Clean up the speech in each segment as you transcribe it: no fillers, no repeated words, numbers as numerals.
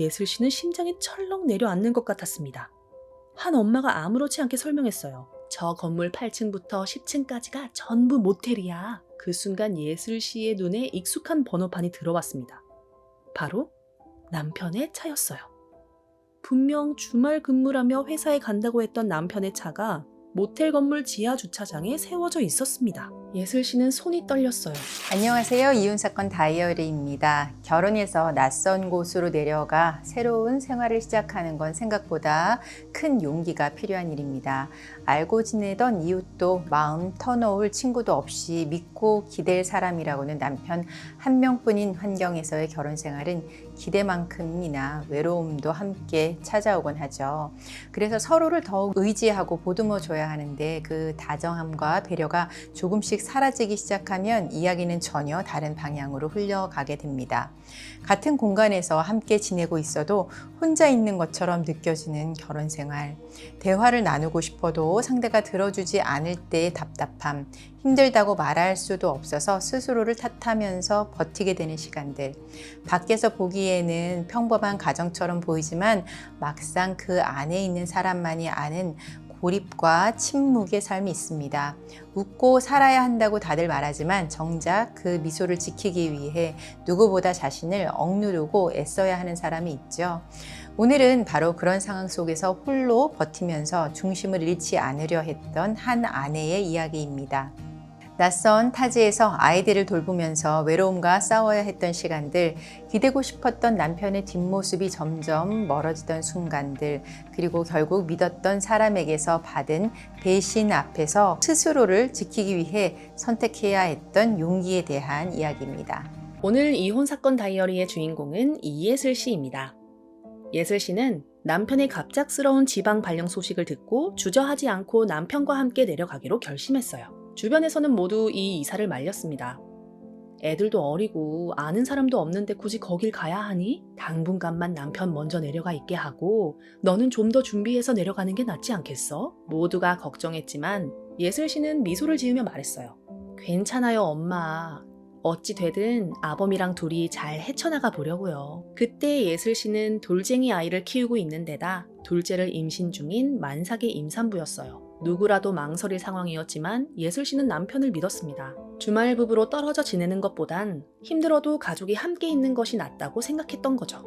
예슬 씨는 심장이 철렁 내려앉는 것 같았습니다. 한 엄마가 아무렇지 않게 설명했어요. 저 건물 8층부터 10층까지가 전부 모텔이야. 그 순간 예슬 씨의 눈에 익숙한 번호판이 들어왔습니다. 바로 남편의 차였어요. 분명 주말 근무라며 회사에 간다고 했던 남편의 차가 모텔 건물 지하 주차장에 세워져 있었습니다. 예슬 씨는 손이 떨렸어요. 안녕하세요. 이혼사건 다이어리입니다. 결혼해서 낯선 곳으로 내려가 새로운 생활을 시작하는 건 생각보다 큰 용기가 필요한 일입니다. 알고 지내던 이웃도 마음 터놓을 친구도 없이 믿고 기댈 사람이라고는 남편 한 명뿐인 환경에서의 결혼 생활은 기대만큼이나 외로움도 함께 찾아오곤 하죠. 그래서 서로를 더욱 의지하고 보듬어줘야 하는데 그 다정함과 배려가 조금씩 사라지기 시작하면 이야기는 전혀 다른 방향으로 흘러가게 됩니다. 같은 공간에서 함께 지내고 있어도 혼자 있는 것처럼 느껴지는 결혼 생활. 대화를 나누고 싶어도 상대가 들어주지 않을 때의 답답함. 힘들다고 말할 수도 없어서 스스로를 탓하면서 버티게 되는 시간들. 밖에서 보기에는 평범한 가정처럼 보이지만 막상 그 안에 있는 사람만이 아는 고립과 침묵의 삶이 있습니다. 웃고 살아야 한다고 다들 말하지만 정작 그 미소를 지키기 위해 누구보다 자신을 억누르고 애써야 하는 사람이 있죠. 오늘은 바로 그런 상황 속에서 홀로 버티면서 중심을 잃지 않으려 했던 한 아내의 이야기입니다. 낯선 타지에서 아이들을 돌보면서 외로움과 싸워야 했던 시간들, 기대고 싶었던 남편의 뒷모습이 점점 멀어지던 순간들, 그리고 결국 믿었던 사람에게서 받은 배신 앞에서 스스로를 지키기 위해 선택해야 했던 용기에 대한 이야기입니다. 오늘 이혼 사건 다이어리의 주인공은 이예슬 씨입니다. 예슬 씨는 남편의 갑작스러운 지방 발령 소식을 듣고 주저하지 않고 남편과 함께 내려가기로 결심했어요. 주변에서는 모두 이 이사를 말렸습니다. 애들도 어리고 아는 사람도 없는데 굳이 거길 가야 하니? 당분간만 남편 먼저 내려가 있게 하고 너는 좀 더 준비해서 내려가는 게 낫지 않겠어? 모두가 걱정했지만 예슬 씨는 미소를 지으며 말했어요. 괜찮아요, 엄마. 어찌 되든 아범이랑 둘이 잘 헤쳐나가 보려고요. 그때 예슬 씨는 돌쟁이 아이를 키우고 있는 데다 둘째를 임신 중인 만삭의 임산부였어요. 누구라도 망설일 상황이었지만 예슬 씨는 남편을 믿었습니다. 주말 부부로 떨어져 지내는 것보단 힘들어도 가족이 함께 있는 것이 낫다고 생각했던 거죠.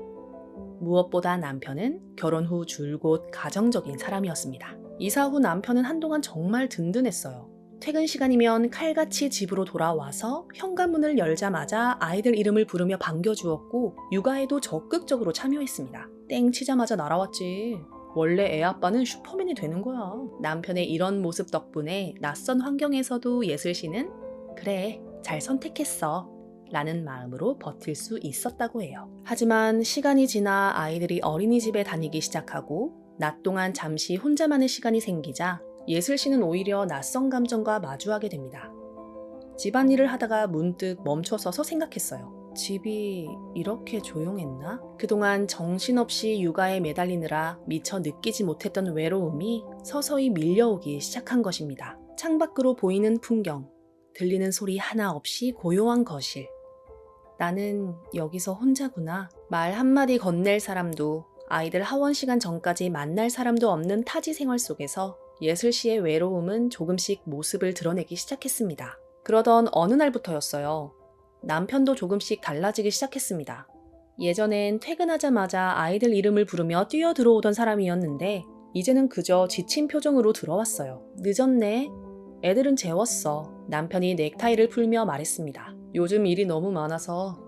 무엇보다 남편은 결혼 후 줄곧 가정적인 사람이었습니다. 이사 후 남편은 한동안 정말 든든했어요. 퇴근 시간이면 칼같이 집으로 돌아와서 현관문을 열자마자 아이들 이름을 부르며 반겨주었고 육아에도 적극적으로 참여했습니다. 땡 치자마자 날아왔지. 원래 애 아빠는 슈퍼맨이 되는 거야. 남편의 이런 모습 덕분에 낯선 환경에서도 예슬 씨는 그래, 잘 선택했어 라는 마음으로 버틸 수 있었다고 해요. 하지만 시간이 지나 아이들이 어린이집에 다니기 시작하고 낮 동안 잠시 혼자만의 시간이 생기자 예슬 씨는 오히려 낯선 감정과 마주하게 됩니다. 집안일을 하다가 문득 멈춰서서 생각했어요. 집이 이렇게 조용했나? 그동안 정신없이 육아에 매달리느라 미처 느끼지 못했던 외로움이 서서히 밀려오기 시작한 것입니다. 창밖으로 보이는 풍경, 들리는 소리 하나 없이 고요한 거실. 나는 여기서 혼자구나. 말 한마디 건넬 사람도 아이들 하원 시간 전까지 만날 사람도 없는 타지 생활 속에서 예슬 씨의 외로움은 조금씩 모습을 드러내기 시작했습니다. 그러던 어느 날부터였어요. 남편도 조금씩 달라지기 시작했습니다. 예전엔 퇴근하자마자 아이들 이름을 부르며 뛰어 들어오던 사람이었는데 이제는 그저 지친 표정으로 들어왔어요. 늦었네. 애들은 재웠어. 남편이 넥타이를 풀며 말했습니다. 요즘 일이 너무 많아서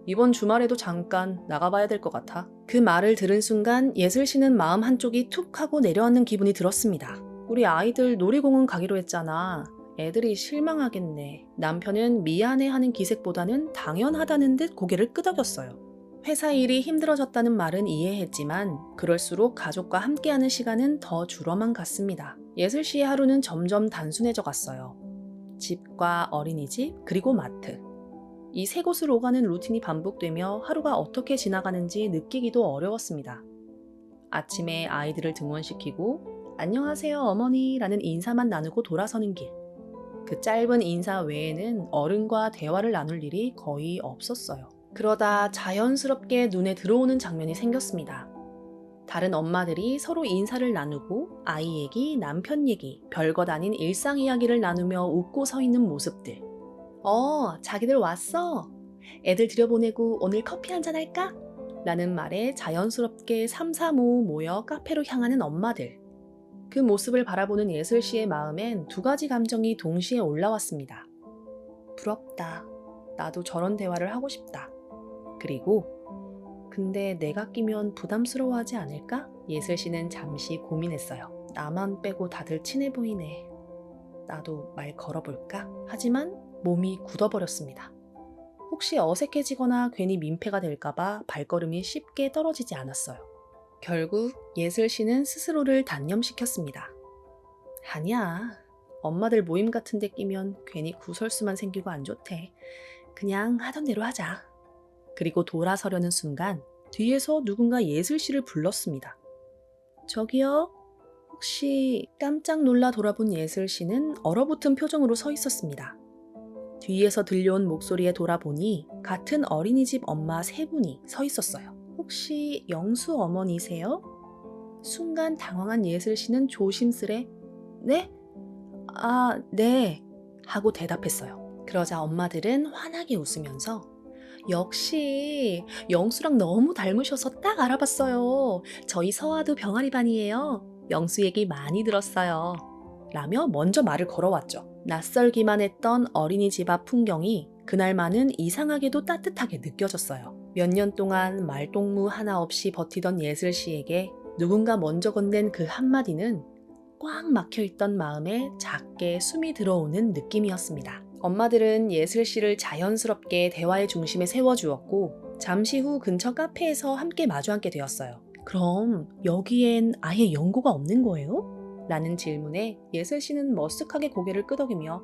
이번 주말에도 잠깐 나가봐야 될 것 같아. 그 말을 들은 순간 예슬 씨는 마음 한쪽이 툭 하고 내려앉는 기분이 들었습니다. 우리 아이들 놀이공원 가기로 했잖아. 애들이 실망하겠네. 남편은 미안해하는 기색보다는 당연하다는 듯 고개를 끄덕였어요. 회사 일이 힘들어졌다는 말은 이해했지만 그럴수록 가족과 함께하는 시간은 더 줄어만 갔습니다. 예슬 씨의 하루는 점점 단순해져 갔어요. 집과 어린이집 그리고 마트. 이 세 곳을 오가는 루틴이 반복되며 하루가 어떻게 지나가는지 느끼기도 어려웠습니다. 아침에 아이들을 등원시키고 안녕하세요 어머니 라는 인사만 나누고 돌아서는 길. 그 짧은 인사 외에는 어른과 대화를 나눌 일이 거의 없었어요. 그러다 자연스럽게 눈에 들어오는 장면이 생겼습니다. 다른 엄마들이 서로 인사를 나누고 아이 얘기, 남편 얘기, 별것 아닌 일상 이야기를 나누며 웃고 서 있는 모습들. 자기들 왔어? 애들 들여보내고 오늘 커피 한잔 할까? 라는 말에 자연스럽게 삼삼오오 모여 카페로 향하는 엄마들. 그 모습을 바라보는 예슬 씨의 마음엔 두 가지 감정이 동시에 올라왔습니다. 부럽다. 나도 저런 대화를 하고 싶다. 그리고 근데 내가 끼면 부담스러워하지 않을까? 예슬 씨는 잠시 고민했어요. 나만 빼고 다들 친해 보이네. 나도 말 걸어볼까? 하지만 몸이 굳어버렸습니다. 혹시 어색해지거나 괜히 민폐가 될까봐 발걸음이 쉽게 떨어지지 않았어요. 결국 예슬 씨는 스스로를 단념시켰습니다. 아니야. 엄마들 모임 같은 데 끼면 괜히 구설수만 생기고 안 좋대. 그냥 하던 대로 하자. 그리고 돌아서려는 순간 뒤에서 누군가 예슬 씨를 불렀습니다. 저기요? 혹시 깜짝 놀라 돌아본 예슬 씨는 얼어붙은 표정으로 서 있었습니다. 뒤에서 들려온 목소리에 돌아보니 같은 어린이집 엄마 세 분이 서 있었어요. 혹시 영수 어머니세요? 순간 당황한 예슬 씨는 조심스레 네? 아, 네. 하고 대답했어요. 그러자 엄마들은 환하게 웃으면서 역시 영수랑 너무 닮으셔서 딱 알아봤어요. 저희 서아도 병아리반이에요. 영수 얘기 많이 들었어요. 라며 먼저 말을 걸어왔죠. 낯설기만 했던 어린이집 앞 풍경이 그날만은 이상하게도 따뜻하게 느껴졌어요. 몇 년 동안 말동무 하나 없이 버티던 예슬 씨에게 누군가 먼저 건넨 그 한마디는 꽉 막혀있던 마음에 작게 숨이 들어오는 느낌이었습니다. 엄마들은 예슬 씨를 자연스럽게 대화의 중심에 세워주었고 잠시 후 근처 카페에서 함께 마주 앉게 되었어요. 그럼 여기엔 아예 연고가 없는 거예요? 라는 질문에 예슬 씨는 머쓱하게 고개를 끄덕이며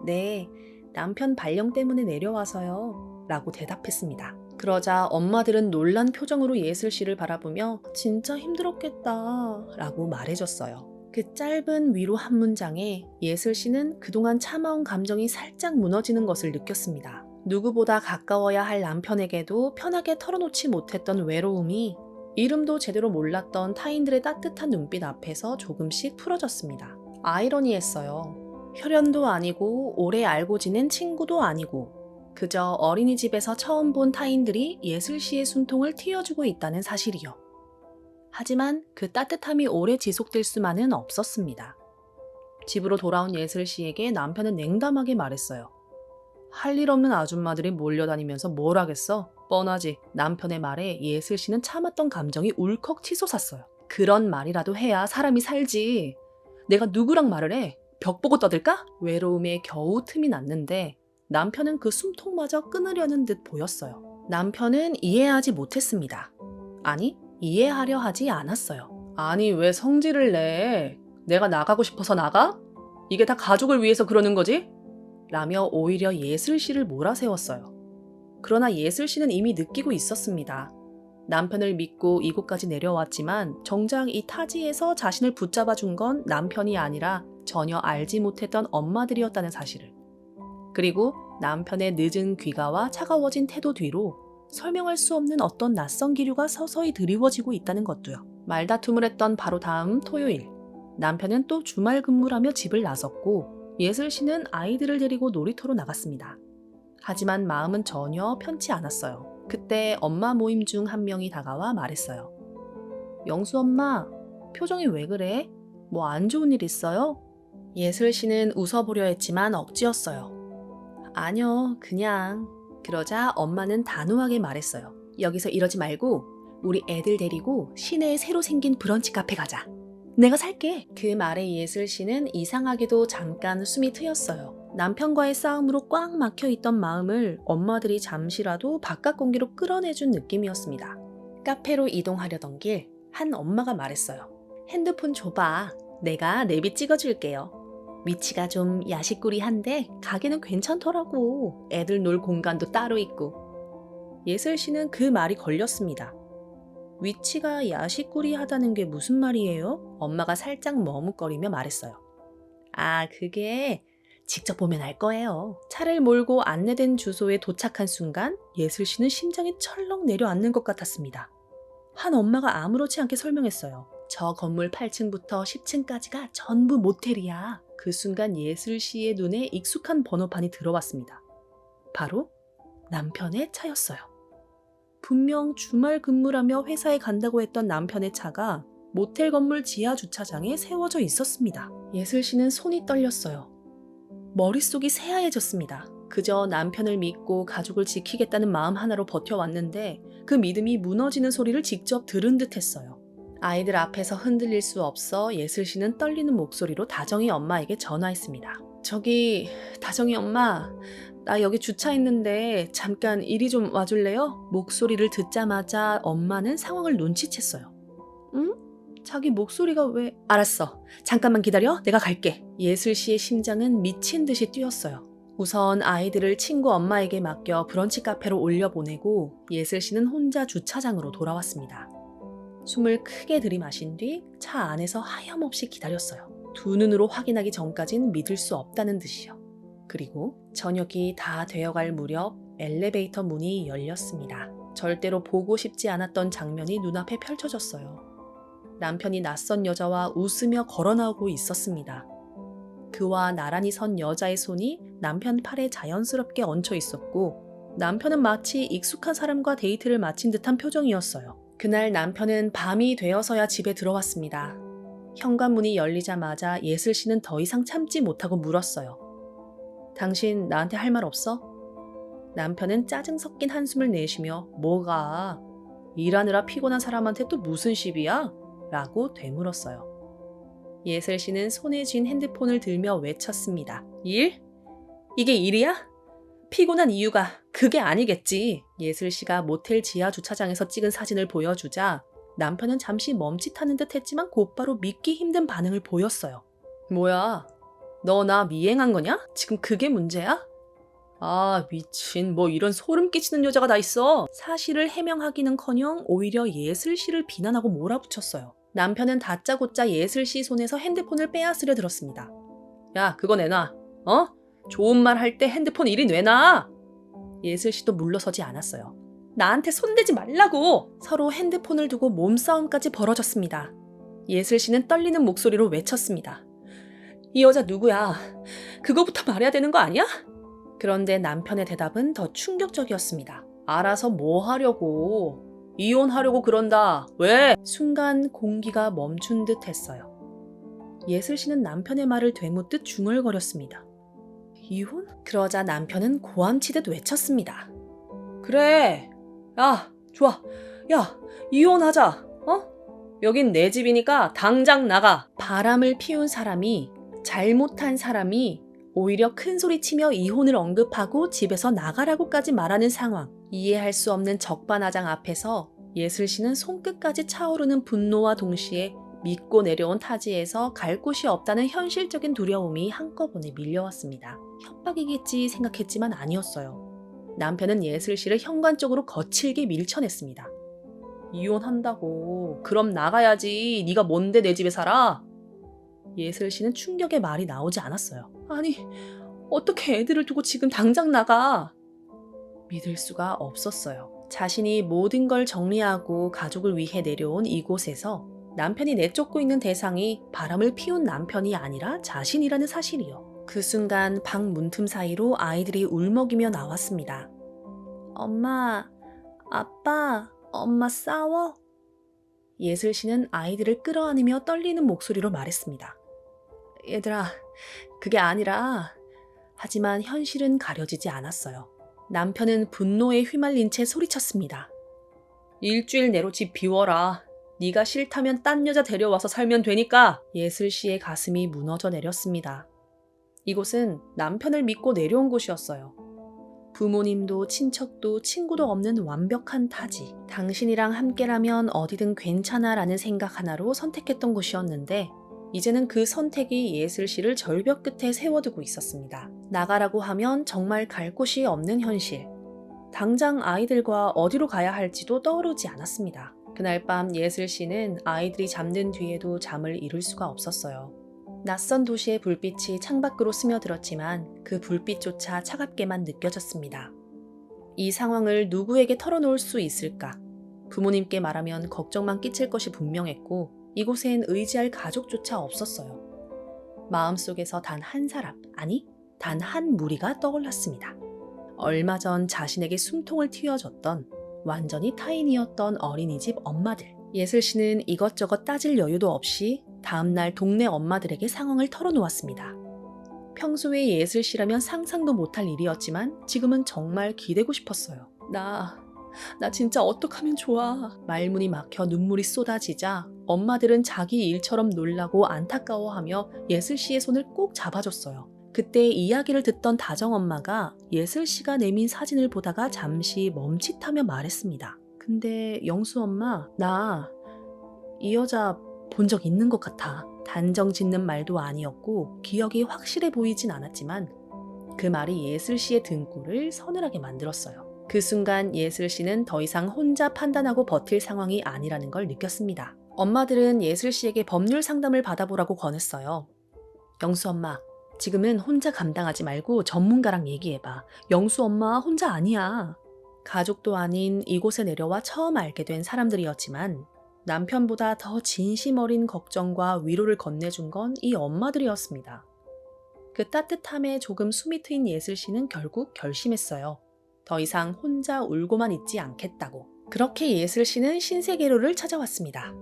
네, 남편 발령 때문에 내려와서요 라고 대답했습니다. 그러자 엄마들은 놀란 표정으로 예슬 씨를 바라보며 진짜 힘들었겠다 라고 말해줬어요. 그 짧은 위로 한 문장에 예슬 씨는 그동안 참아온 감정이 살짝 무너지는 것을 느꼈습니다. 누구보다 가까워야 할 남편에게도 편하게 털어놓지 못했던 외로움이 이름도 제대로 몰랐던 타인들의 따뜻한 눈빛 앞에서 조금씩 풀어졌습니다. 아이러니했어요. 혈연도 아니고 오래 알고 지낸 친구도 아니고 그저 어린이집에서 처음 본 타인들이 예슬 씨의 숨통을 틔워주고 있다는 사실이요. 하지만 그 따뜻함이 오래 지속될 수만은 없었습니다. 집으로 돌아온 예슬 씨에게 남편은 냉담하게 말했어요. 할 일 없는 아줌마들이 몰려다니면서 뭘 하겠어? 뻔하지. 남편의 말에 예슬 씨는 참았던 감정이 울컥 치솟았어요. 그런 말이라도 해야 사람이 살지. 내가 누구랑 말을 해? 벽 보고 떠들까? 외로움에 겨우 틈이 났는데 남편은 그 숨통마저 끊으려는 듯 보였어요. 남편은 이해하지 못했습니다. 아니, 이해하려 하지 않았어요. 아니, 왜 성질을 내? 내가 나가고 싶어서 나가? 이게 다 가족을 위해서 그러는 거지? 라며 오히려 예슬 씨를 몰아세웠어요. 그러나 예슬 씨는 이미 느끼고 있었습니다. 남편을 믿고 이곳까지 내려왔지만 정작 이 타지에서 자신을 붙잡아 준 건 남편이 아니라 전혀 알지 못했던 엄마들이었다는 사실을. 그리고 남편의 늦은 귀가와 차가워진 태도 뒤로 설명할 수 없는 어떤 낯선 기류가 서서히 드리워지고 있다는 것도요. 말다툼을 했던 바로 다음 토요일, 남편은 또 주말 근무라며 집을 나섰고 예슬 씨는 아이들을 데리고 놀이터로 나갔습니다. 하지만 마음은 전혀 편치 않았어요. 그때 엄마 모임 중 한 명이 다가와 말했어요. 영수 엄마, 표정이 왜 그래? 뭐 안 좋은 일 있어요? 예슬 씨는 웃어보려 했지만 억지였어요. 아니요, 그냥. 그러자 엄마는 단호하게 말했어요. 여기서 이러지 말고 우리 애들 데리고 시내에 새로 생긴 브런치 카페 가자. 내가 살게. 그 말에 예슬 씨는 이상하게도 잠깐 숨이 트였어요. 남편과의 싸움으로 꽉 막혀있던 마음을 엄마들이 잠시라도 바깥 공기로 끌어내준 느낌이었습니다. 카페로 이동하려던 길, 한 엄마가 말했어요. 핸드폰 줘봐. 내가 내비 찍어줄게요. 위치가 좀 야식꾸리한데 가게는 괜찮더라고. 애들 놀 공간도 따로 있고. 예슬 씨는 그 말이 걸렸습니다. 위치가 야식꾸리하다는 게 무슨 말이에요? 엄마가 살짝 머뭇거리며 말했어요. 아, 그게 직접 보면 알 거예요. 차를 몰고 안내된 주소에 도착한 순간 예슬 씨는 심장이 철렁 내려앉는 것 같았습니다. 한 엄마가 아무렇지 않게 설명했어요. 저 건물 8층부터 10층까지가 전부 모텔이야. 그 순간 예슬 씨의 눈에 익숙한 번호판이 들어왔습니다. 바로 남편의 차였어요. 분명 주말 근무라며 회사에 간다고 했던 남편의 차가 모텔 건물 지하 주차장에 세워져 있었습니다. 예슬 씨는 손이 떨렸어요. 머릿속이 새하얘졌습니다. 그저 남편을 믿고 가족을 지키겠다는 마음 하나로 버텨왔는데 그 믿음이 무너지는 소리를 직접 들은 듯 했어요. 아이들 앞에서 흔들릴 수 없어 예슬 씨는 떨리는 목소리로 다정이 엄마에게 전화했습니다. 저기, 다정이 엄마, 나 여기 주차했는데 잠깐 이리 좀 와줄래요? 목소리를 듣자마자 엄마는 상황을 눈치챘어요. 응? 자기 목소리가 왜... 알았어. 잠깐만 기다려. 내가 갈게. 예슬 씨의 심장은 미친 듯이 뛰었어요. 우선 아이들을 친구 엄마에게 맡겨 브런치 카페로 올려보내고 예슬 씨는 혼자 주차장으로 돌아왔습니다. 숨을 크게 들이마신 뒤 차 안에서 하염없이 기다렸어요. 두 눈으로 확인하기 전까진 믿을 수 없다는 듯이요. 그리고 저녁이 다 되어갈 무렵 엘리베이터 문이 열렸습니다. 절대로 보고 싶지 않았던 장면이 눈앞에 펼쳐졌어요. 남편이 낯선 여자와 웃으며 걸어나오고 있었습니다. 그와 나란히 선 여자의 손이 남편 팔에 자연스럽게 얹혀 있었고 남편은 마치 익숙한 사람과 데이트를 마친 듯한 표정이었어요. 그날 남편은 밤이 되어서야 집에 들어왔습니다. 현관문이 열리자마자 예슬 씨는 더 이상 참지 못하고 물었어요. 당신 나한테 할 말 없어? 남편은 짜증 섞인 한숨을 내쉬며 뭐가? 일하느라 피곤한 사람한테 또 무슨 시비야? 라고 되물었어요. 예슬 씨는 손에 쥔 핸드폰을 들며 외쳤습니다. 일? 이게 일이야? 피곤한 이유가 그게 아니겠지. 예슬 씨가 모텔 지하 주차장에서 찍은 사진을 보여주자 남편은 잠시 멈칫하는 듯 했지만 곧바로 믿기 힘든 반응을 보였어요. 뭐야? 너 나 미행한 거냐? 지금 그게 문제야? 아, 미친. 뭐 이런 소름 끼치는 여자가 다 있어. 사실을 해명하기는커녕 오히려 예슬 씨를 비난하고 몰아붙였어요. 남편은 다짜고짜 예슬 씨 손에서 핸드폰을 빼앗으려 들었습니다. 야, 그거 내놔. 어? 좋은 말 할 때 핸드폰 이리 내놔. 예슬 씨도 물러서지 않았어요. 나한테 손대지 말라고. 서로 핸드폰을 두고 몸싸움까지 벌어졌습니다. 예슬 씨는 떨리는 목소리로 외쳤습니다. 이 여자 누구야? 그거부터 말해야 되는 거 아니야? 그런데 남편의 대답은 더 충격적이었습니다. 알아서 뭐 하려고? 이혼하려고 그런다. 왜? 순간 공기가 멈춘 듯 했어요. 예슬 씨는 남편의 말을 되묻듯 중얼거렸습니다. 이혼? 그러자 남편은 고함치듯 외쳤습니다. 그래. 야, 좋아. 야, 이혼하자. 어? 여긴 내 집이니까 당장 나가. 바람을 피운 사람이, 잘못한 사람이 오히려 큰 소리 치며 이혼을 언급하고 집에서 나가라고까지 말하는 상황. 이해할 수 없는 적반하장 앞에서 예슬 씨는 손끝까지 차오르는 분노와 동시에 믿고 내려온 타지에서 갈 곳이 없다는 현실적인 두려움이 한꺼번에 밀려왔습니다. 협박이겠지 생각했지만 아니었어요. 남편은 예슬 씨를 현관 쪽으로 거칠게 밀쳐냈습니다. 이혼한다고. 그럼 나가야지. 네가 뭔데 내 집에 살아? 예슬 씨는 충격의 말이 나오지 않았어요. 아니, 어떻게 애들을 두고 지금 당장 나가? 믿을 수가 없었어요. 자신이 모든 걸 정리하고 가족을 위해 내려온 이곳에서 남편이 내쫓고 있는 대상이 바람을 피운 남편이 아니라 자신이라는 사실이요. 그 순간 방 문틈 사이로 아이들이 울먹이며 나왔습니다. 엄마, 아빠, 엄마 싸워? 예슬 씨는 아이들을 끌어안으며 떨리는 목소리로 말했습니다. 얘들아, 그게 아니라... 하지만 현실은 가려지지 않았어요. 남편은 분노에 휘말린 채 소리쳤습니다. 일주일 내로 집 비워라. 네가 싫다면 딴 여자 데려와서 살면 되니까. 예슬 씨의 가슴이 무너져 내렸습니다. 이곳은 남편을 믿고 내려온 곳이었어요. 부모님도 친척도 친구도 없는 완벽한 타지. 당신이랑 함께라면 어디든 괜찮아라는 생각 하나로 선택했던 곳이었는데 이제는 그 선택이 예슬 씨를 절벽 끝에 세워두고 있었습니다. 나가라고 하면 정말 갈 곳이 없는 현실. 당장 아이들과 어디로 가야 할지도 떠오르지 않았습니다. 그날 밤 예슬 씨는 아이들이 잠든 뒤에도 잠을 이룰 수가 없었어요. 낯선 도시의 불빛이 창밖으로 스며들었지만 그 불빛조차 차갑게만 느껴졌습니다. 이 상황을 누구에게 털어놓을 수 있을까? 부모님께 말하면 걱정만 끼칠 것이 분명했고 이곳엔 의지할 가족조차 없었어요. 마음속에서 단 한 사람, 아니 단 한 무리가 떠올랐습니다. 얼마 전 자신에게 숨통을 틔워줬던 완전히 타인이었던 어린이집 엄마들. 예슬 씨는 이것저것 따질 여유도 없이 다음날 동네 엄마들에게 상황을 털어놓았습니다. 평소에 예슬 씨라면 상상도 못할 일이었지만 지금은 정말 기대고 싶었어요. 나 진짜 어떡하면 좋아. 말문이 막혀 눈물이 쏟아지자 엄마들은 자기 일처럼 놀라고 안타까워하며 예슬 씨의 손을 꼭 잡아줬어요. 그때 이야기를 듣던 다정엄마가 예슬 씨가 내민 사진을 보다가 잠시 멈칫하며 말했습니다. 근데 영수 엄마, 나 이 여자 본 적 있는 것 같아. 단정 짓는 말도 아니었고 기억이 확실해 보이진 않았지만 그 말이 예슬 씨의 등골을 서늘하게 만들었어요. 그 순간 예슬 씨는 더 이상 혼자 판단하고 버틸 상황이 아니라는 걸 느꼈습니다. 엄마들은 예슬 씨에게 법률 상담을 받아보라고 권했어요. 영수 엄마, 지금은 혼자 감당하지 말고 전문가랑 얘기해봐. 영수 엄마 혼자 아니야. 가족도 아닌 이곳에 내려와 처음 알게 된 사람들이었지만 남편보다 더 진심 어린 걱정과 위로를 건네준 건 이 엄마들이었습니다. 그 따뜻함에 조금 숨이 트인 예슬 씨는 결국 결심했어요. 더 이상 혼자 울고만 있지 않겠다고. 그렇게 예슬 씨는 신세계로를 찾아왔습니다.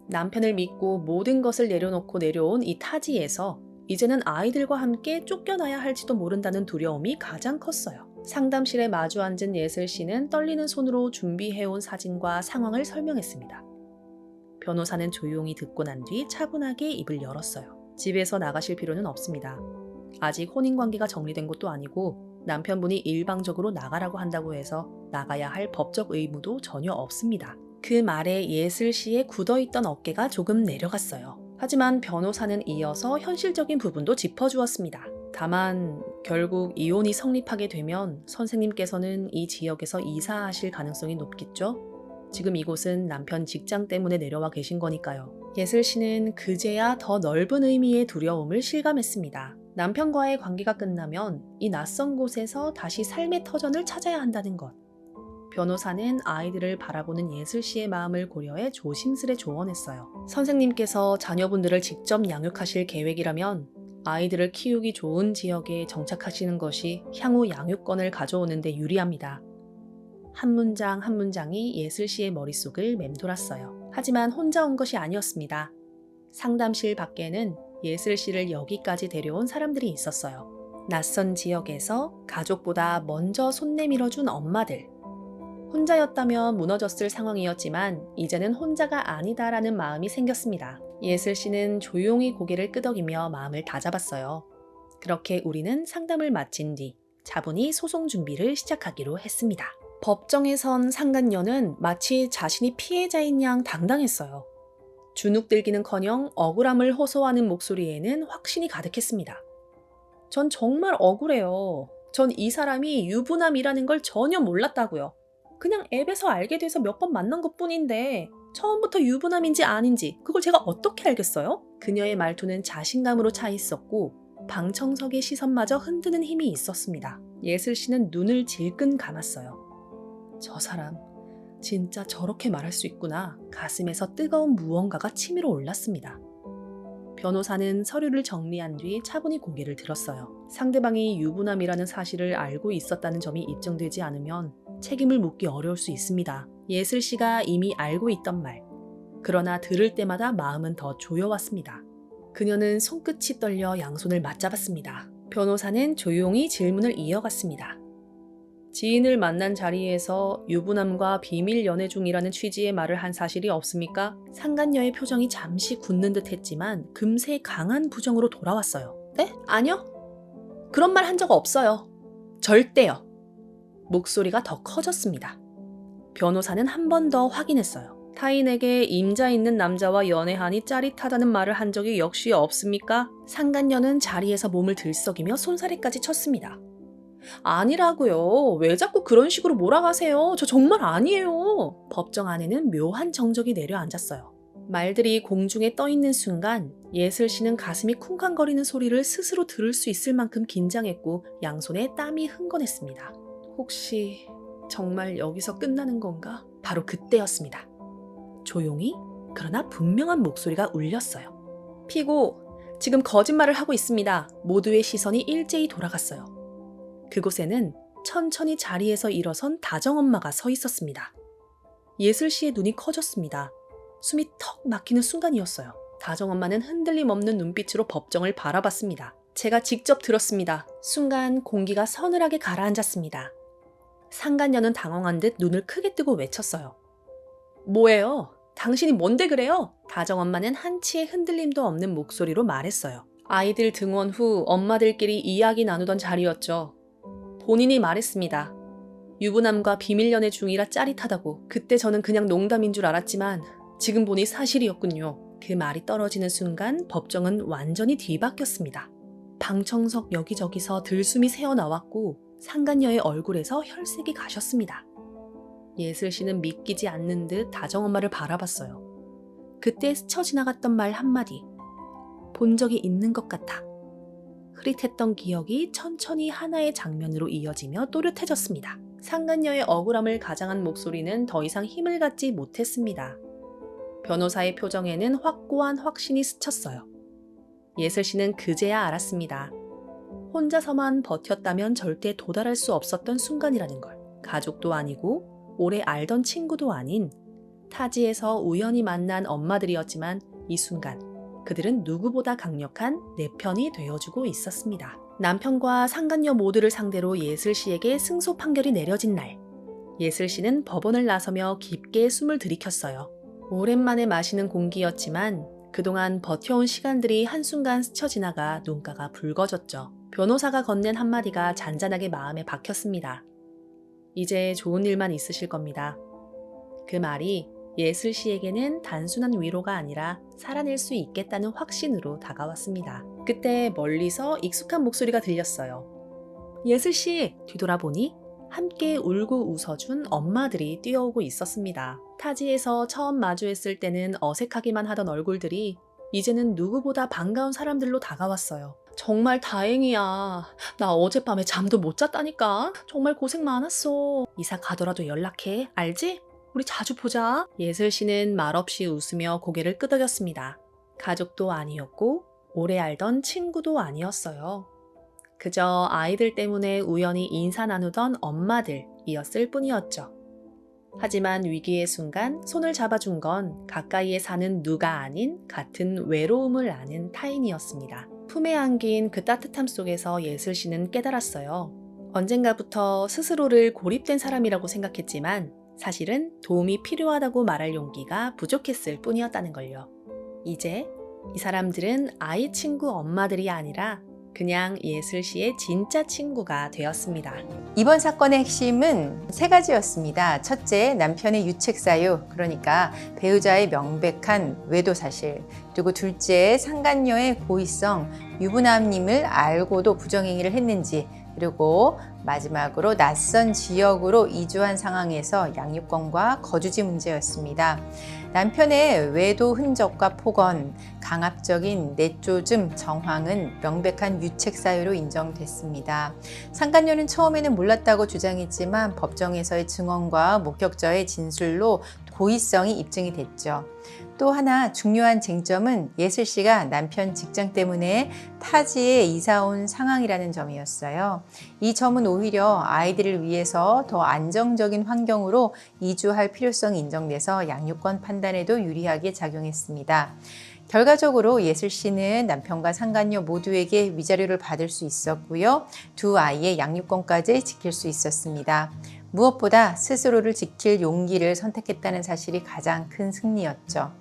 남편을 믿고 모든 것을 내려놓고 내려온 이 타지에서 이제는 아이들과 함께 쫓겨나야 할지도 모른다는 두려움이 가장 컸어요. 상담실에 마주 앉은 예슬 씨는 떨리는 손으로 준비해온 사진과 상황을 설명했습니다. 변호사는 조용히 듣고 난 뒤 차분하게 입을 열었어요. 집에서 나가실 필요는 없습니다. 아직 혼인관계가 정리된 것도 아니고 남편분이 일방적으로 나가라고 한다고 해서 나가야 할 법적 의무도 전혀 없습니다. 그 말에 예슬 씨의 굳어있던 어깨가 조금 내려갔어요. 하지만 변호사는 이어서 현실적인 부분도 짚어주었습니다. 다만 결국 이혼이 성립하게 되면 선생님께서는 이 지역에서 이사하실 가능성이 높겠죠? 지금 이곳은 남편 직장 때문에 내려와 계신 거니까요. 예슬 씨는 그제야 더 넓은 의미의 두려움을 실감했습니다. 남편과의 관계가 끝나면 이 낯선 곳에서 다시 삶의 터전을 찾아야 한다는 것. 변호사는 아이들을 바라보는 예슬 씨의 마음을 고려해 조심스레 조언했어요. 선생님께서 자녀분들을 직접 양육하실 계획이라면 아이들을 키우기 좋은 지역에 정착하시는 것이 향후 양육권을 가져오는 데 유리합니다. 한 문장 한 문장이 예슬 씨의 머릿속을 맴돌았어요. 하지만 혼자 온 것이 아니었습니다. 상담실 밖에는 예슬 씨를 여기까지 데려온 사람들이 있었어요. 낯선 지역에서 가족보다 먼저 손 내밀어준 엄마들. 혼자였다면 무너졌을 상황이었지만 이제는 혼자가 아니다라는 마음이 생겼습니다. 예슬 씨는 조용히 고개를 끄덕이며 마음을 다잡았어요. 그렇게 우리는 상담을 마친 뒤 차분히 소송 준비를 시작하기로 했습니다. 법정에 선 상간녀는 마치 자신이 피해자인 양 당당했어요. 주눅들기는커녕 억울함을 호소하는 목소리에는 확신이 가득했습니다. 전 정말 억울해요. 전 이 사람이 유부남이라는 걸 전혀 몰랐다고요. 그냥 앱에서 알게 돼서 몇 번 만난 것뿐인데 처음부터 유부남인지 아닌지 그걸 제가 어떻게 알겠어요? 그녀의 말투는 자신감으로 차 있었고 방청석의 시선마저 흔드는 힘이 있었습니다. 예슬 씨는 눈을 질끈 감았어요. 저 사람 진짜 저렇게 말할 수 있구나. 가슴에서 뜨거운 무언가가 치밀어 올랐습니다. 변호사는 서류를 정리한 뒤 차분히 고개를 들었어요. 상대방이 유부남이라는 사실을 알고 있었다는 점이 입증되지 않으면 책임을 묻기 어려울 수 있습니다. 예슬 씨가 이미 알고 있던 말. 그러나 들을 때마다 마음은 더 조여왔습니다. 그녀는 손끝이 떨려 양손을 맞잡았습니다. 변호사는 조용히 질문을 이어갔습니다. 지인을 만난 자리에서 유부남과 비밀 연애 중이라는 취지의 말을 한 사실이 없습니까? 상간녀의 표정이 잠시 굳는 듯 했지만 금세 강한 부정으로 돌아왔어요. 네? 아니요. 그런 말 한 적 없어요. 절대요. 목소리가 더 커졌습니다. 변호사는 한 번 더 확인했어요. 타인에게 임자 있는 남자와 연애하니 짜릿하다는 말을 한 적이 역시 없습니까? 상간녀는 자리에서 몸을 들썩이며 손사래까지 쳤습니다. 아니라고요. 왜 자꾸 그런 식으로 몰아가세요? 저 정말 아니에요. 법정 안에는 묘한 정적이 내려앉았어요. 말들이 공중에 떠 있는 순간 예슬 씨는 가슴이 쿵쾅거리는 소리를 스스로 들을 수 있을 만큼 긴장했고 양손에 땀이 흥건했습니다. 혹시 정말 여기서 끝나는 건가? 바로 그때였습니다. 조용히 그러나 분명한 목소리가 울렸어요. 피고, 지금 거짓말을 하고 있습니다. 모두의 시선이 일제히 돌아갔어요. 그곳에는 천천히 자리에서 일어선 다정엄마가 서 있었습니다. 예슬 씨의 눈이 커졌습니다. 숨이 턱 막히는 순간이었어요. 다정엄마는 흔들림 없는 눈빛으로 법정을 바라봤습니다. 제가 직접 들었습니다. 순간 공기가 서늘하게 가라앉았습니다. 상간녀는 당황한 듯 눈을 크게 뜨고 외쳤어요. 뭐예요? 당신이 뭔데 그래요? 다정엄마는 한치의 흔들림도 없는 목소리로 말했어요. 아이들 등원 후 엄마들끼리 이야기 나누던 자리였죠. 본인이 말했습니다. 유부남과 비밀 연애 중이라 짜릿하다고. 그때 저는 그냥 농담인 줄 알았지만 지금 보니 사실이었군요. 그 말이 떨어지는 순간 법정은 완전히 뒤바뀌었습니다. 방청석 여기저기서 들숨이 새어나왔고 상간녀의 얼굴에서 혈색이 가셨습니다. 예슬 씨는 믿기지 않는 듯 다정엄마를 바라봤어요. 그때 스쳐 지나갔던 말 한마디. 본 적이 있는 것 같아. 흐릿했던 기억이 천천히 하나의 장면으로 이어지며 또렷해졌습니다. 상간녀의 억울함을 가장한 목소리는 더 이상 힘을 갖지 못했습니다. 변호사의 표정에는 확고한 확신이 스쳤어요. 예슬 씨는 그제야 알았습니다. 혼자서만 버텼다면 절대 도달할 수 없었던 순간이라는 걸. 가족도 아니고 오래 알던 친구도 아닌 타지에서 우연히 만난 엄마들이었지만 이 순간 그들은 누구보다 강력한 내 편이 되어주고 있었습니다. 남편과 상간녀 모두를 상대로 예슬 씨에게 승소 판결이 내려진 날, 예슬 씨는 법원을 나서며 깊게 숨을 들이켰어요. 오랜만에 마시는 공기였지만 그동안 버텨온 시간들이 한순간 스쳐 지나가 눈가가 붉어졌죠. 변호사가 건넨 한마디가 잔잔하게 마음에 박혔습니다. 이제 좋은 일만 있으실 겁니다. 그 말이 예슬 씨에게는 단순한 위로가 아니라 살아낼 수 있겠다는 확신으로 다가왔습니다. 그때 멀리서 익숙한 목소리가 들렸어요. 예슬 씨! 뒤돌아보니 함께 울고 웃어준 엄마들이 뛰어오고 있었습니다. 타지에서 처음 마주했을 때는 어색하기만 하던 얼굴들이 이제는 누구보다 반가운 사람들로 다가왔어요. 정말 다행이야. 나 어젯밤에 잠도 못 잤다니까. 정말 고생 많았어. 이사 가더라도 연락해. 알지? 우리 자주 보자. 예슬 씨는 말없이 웃으며 고개를 끄덕였습니다. 가족도 아니었고 오래 알던 친구도 아니었어요. 그저 아이들 때문에 우연히 인사 나누던 엄마들이었을 뿐이었죠. 하지만 위기의 순간 손을 잡아준 건 가까이에 사는 누가 아닌 같은 외로움을 아는 타인이었습니다. 품에 안긴 그 따뜻함 속에서 예슬 씨는 깨달았어요. 언젠가부터 스스로를 고립된 사람이라고 생각했지만 사실은 도움이 필요하다고 말할 용기가 부족했을 뿐이었다는 걸요. 이제 이 사람들은 아이 친구 엄마들이 아니라 그냥 예슬 씨의 진짜 친구가 되었습니다. 이번 사건의 핵심은 세 가지였습니다. 첫째, 남편의 유책 사유, 그러니까 배우자의 명백한 외도 사실. 그리고 둘째, 상간녀의 고의성, 유부남님을 알고도 부정행위를 했는지. 그리고 마지막으로 낯선 지역으로 이주한 상황에서 양육권과 거주지 문제였습니다. 남편의 외도 흔적과 폭언, 강압적인 내쫓음, 정황은 명백한 유책 사유로 인정됐습니다. 상간녀는 처음에는 몰랐다고 주장했지만 법정에서의 증언과 목격자의 진술로 고의성이 입증이 됐죠. 또 하나 중요한 쟁점은 예슬 씨가 남편 직장 때문에 타지에 이사 온 상황이라는 점이었어요. 이 점은 오히려 아이들을 위해서 더 안정적인 환경으로 이주할 필요성이 인정돼서 양육권 판단에도 유리하게 작용했습니다. 결과적으로 예슬 씨는 남편과 상간녀 모두에게 위자료를 받을 수 있었고요. 두 아이의 양육권까지 지킬 수 있었습니다. 무엇보다 스스로를 지킬 용기를 선택했다는 사실이 가장 큰 승리였죠.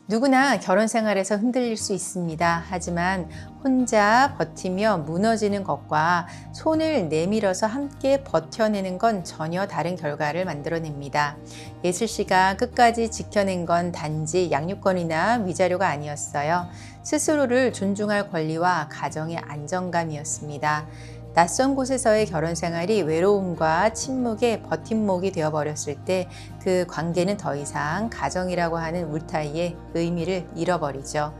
누구나 결혼 생활에서 흔들릴 수 있습니다. 하지만 혼자 버티며 무너지는 것과 손을 내밀어서 함께 버텨내는 건 전혀 다른 결과를 만들어냅니다. 예슬 씨가 끝까지 지켜낸 건 단지 양육권이나 위자료가 아니었어요. 스스로를 존중할 권리와 가정의 안정감이었습니다. 낯선 곳에서의 결혼 생활이 외로움과 침묵의 버팀목이 되어버렸을 때 그 관계는 더 이상 가정이라고 하는 울타리의 의미를 잃어버리죠.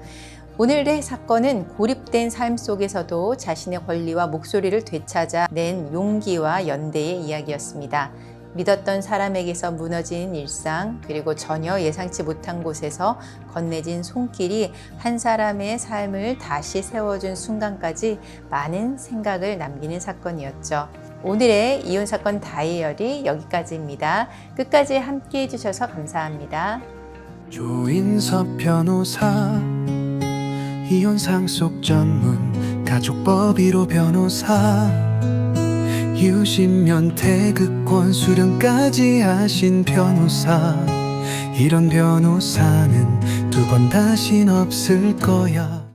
오늘의 사건은 고립된 삶 속에서도 자신의 권리와 목소리를 되찾아 낸 용기와 연대의 이야기였습니다. 믿었던 사람에게서 무너진 일상, 그리고 전혀 예상치 못한 곳에서 건네진 손길이 한 사람의 삶을 다시 세워준 순간까지 많은 생각을 남기는 사건이었죠. 오늘의 이혼사건 다이어리 여기까지입니다. 끝까지 함께 해주셔서 감사합니다. 조인섭 변호사, 이혼 상속 전문 가족법 1호 변호사, 유신면 태극권 수령까지 하신 변호사. 이런 변호사는 두 번 다신 없을 거야.